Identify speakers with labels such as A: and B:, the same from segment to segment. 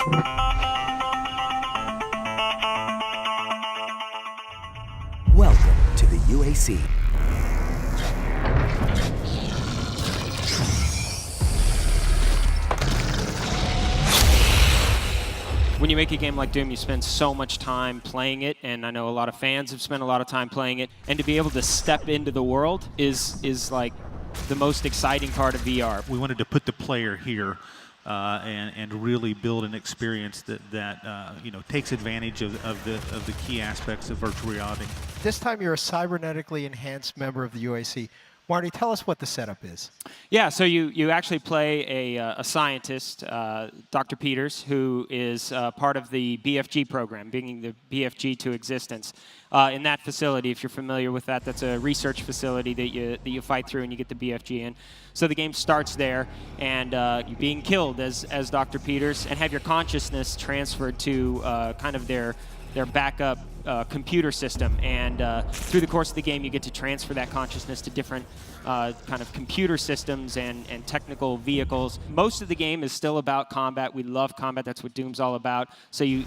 A: Welcome to the UAC.
B: When you make a game like Doom, you spend so much time playing it, and I know a lot of fans have spent a lot of time playing it, and to be able to step into the world is like the most exciting part of VR.
C: We wanted to put the player here and really build an experience that takes advantage of the key aspects of virtual reality.
D: This time you're a cybernetically enhanced member of the UAC. Marty, tell us what the setup is.
B: Yeah, so you actually play a scientist, Dr. Peters, who is part of the BFG program, bringing the BFG to existence. In that facility, if you're familiar with that, that's a research facility that you fight through and you get the BFG in. So the game starts there, and you're being killed as Dr. Peters, and have your consciousness transferred to kind of their backup computer system, and through the course of the game you get to transfer that consciousness to different kind of computer systems and technical vehicles. Most of the game is still about combat. We love combat. That's what Doom's all about. So you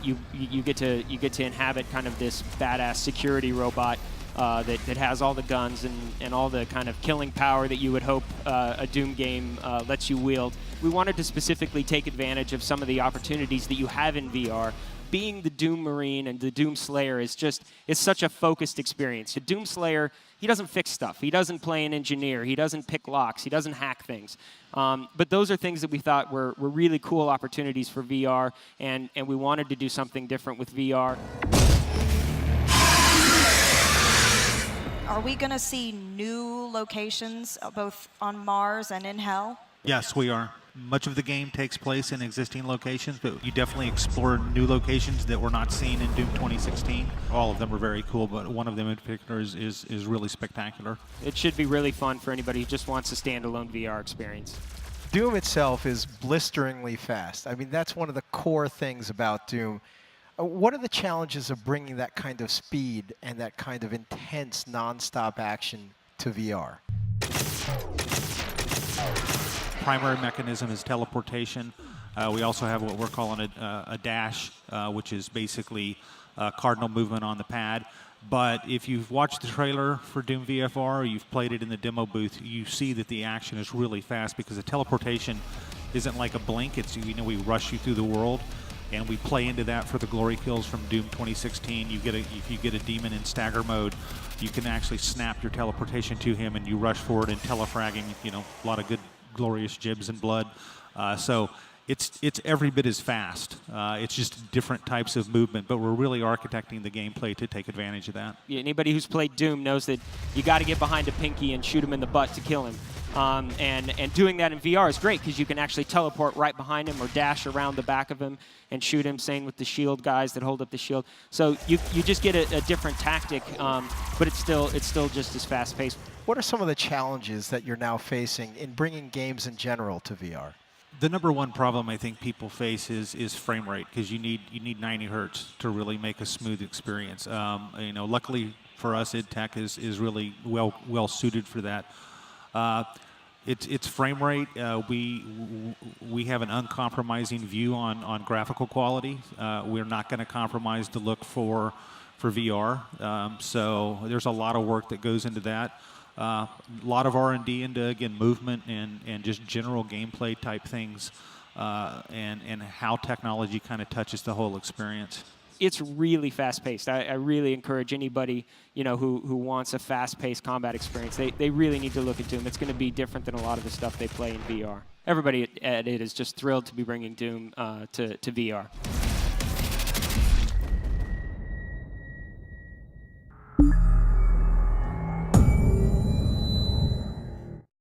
B: get to inhabit kind of this badass security robot that has all the guns and all the kind of killing power that you would hope a Doom game lets you wield. We wanted to specifically take advantage of some of the opportunities that you have in VR. Being the Doom Marine and the Doom Slayer it's such a focused experience. The Doom Slayer, he doesn't fix stuff. He doesn't play an engineer. He doesn't pick locks. He doesn't hack things. But those are things that we thought were really cool opportunities for VR, and we wanted to do something different with VR.
E: Are we going to see new locations, both on Mars and in Hell?
C: Yes, we are. Much of the game takes place in existing locations, but you definitely explore new locations that were not seen in Doom 2016. All of them are very cool, but one of them in particular is really spectacular.
B: It should be really fun for anybody who just wants a standalone VR experience.
D: Doom itself is blisteringly fast. I mean, that's one of the core things about Doom. What are the challenges of bringing that kind of speed and that kind of intense, non-stop action to VR?
C: Primary mechanism is teleportation. We also have what we're calling a dash, which is basically cardinal movement on the pad. But if you've watched the trailer for Doom VFR or you've played it in the demo booth, you see that the action is really fast because the teleportation isn't like a blink. It's, we rush you through the world, and we play into that for the glory kills from Doom 2016. If you get a demon in stagger mode, you can actually snap your teleportation to him and you rush forward and telefragging, a lot of good glorious jibs and blood. So it's every bit as fast. It's just different types of movement, but we're really architecting the gameplay to take advantage of that.
B: Yeah, anybody who's played Doom knows that you got to get behind a Pinky and shoot him in the butt to kill him. And doing that in VR is great because you can actually teleport right behind him or dash around the back of him and shoot him, same with the shield guys that hold up the shield. So you just get a different tactic, but it's still just as fast-paced.
D: What are some of the challenges that you're now facing in bringing games in general to VR?
C: The number one problem I think people face is frame rate, because you need 90 hertz to really make a smooth experience. Luckily for us, IdTech is really well suited for that. It's frame rate. We have an uncompromising view on graphical quality. We're not going to compromise the look for VR. So there's a lot of work that goes into that. A lot of R&D into, again, movement and just general gameplay type things, and how technology kind of touches the whole experience.
B: It's really fast-paced. I really encourage anybody, who wants a fast-paced combat experience. They really need to look at Doom. It's going to be different than a lot of the stuff they play in VR. Everybody at it is just thrilled to be bringing Doom to VR.